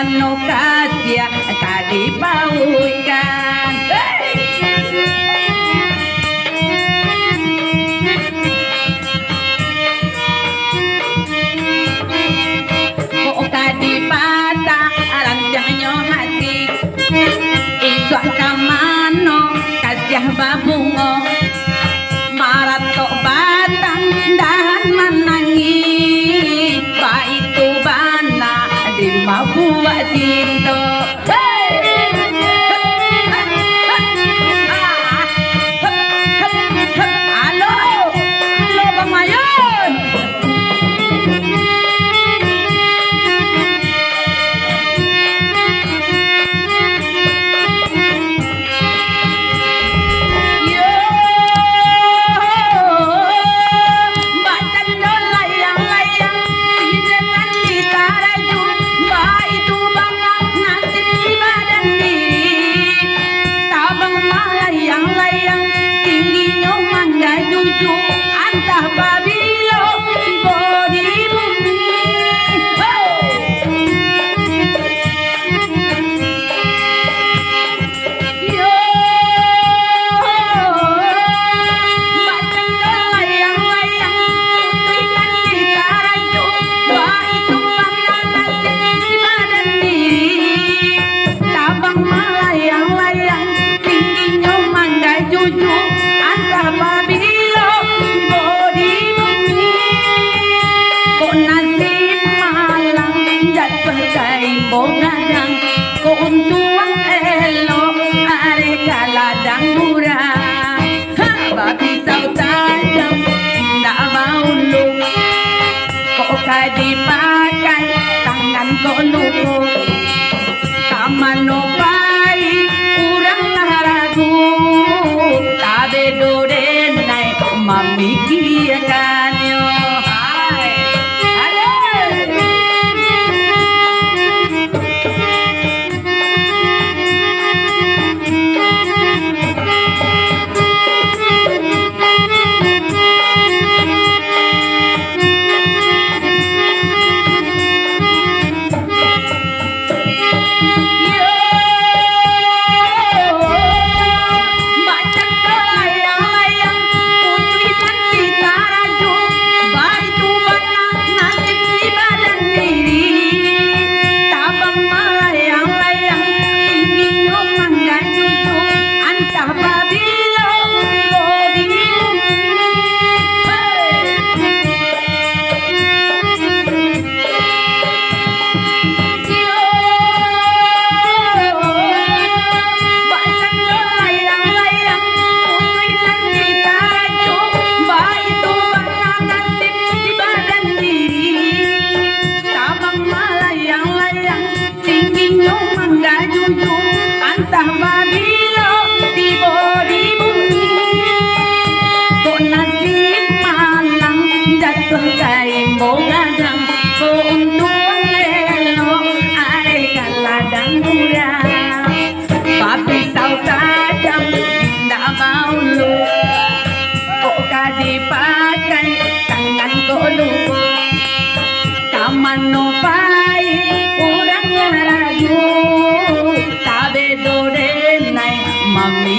mano kasya kadipauikan. Kok kadipata rancangnya hati iswak kamano kasyah babungo maratok batang dahan menangi baitu bana di mabuwa cinta. Halo, halo Bang Mayun. Antah babilo ibo di bumi. Yo bacang layang-layang putihkan kita raju baitu pandangan di badan diri tabang melayang-layang tingginya mangga juju antah babilo bogadang keuntungan elok are kaladang murah babi pisau tajam indah maulung kok kadipakai tangan kok luku kamano pai urang ragu tabedo denai memikirkan yo. Antah babilo tibo di bumi kok nasib malang jatuh kain bogadang keuntungan elok are kaladang murah babi pisau tajam indah maulu kok kadipakai tangan kok lupa kamano pai urang ragu tabedo denai mami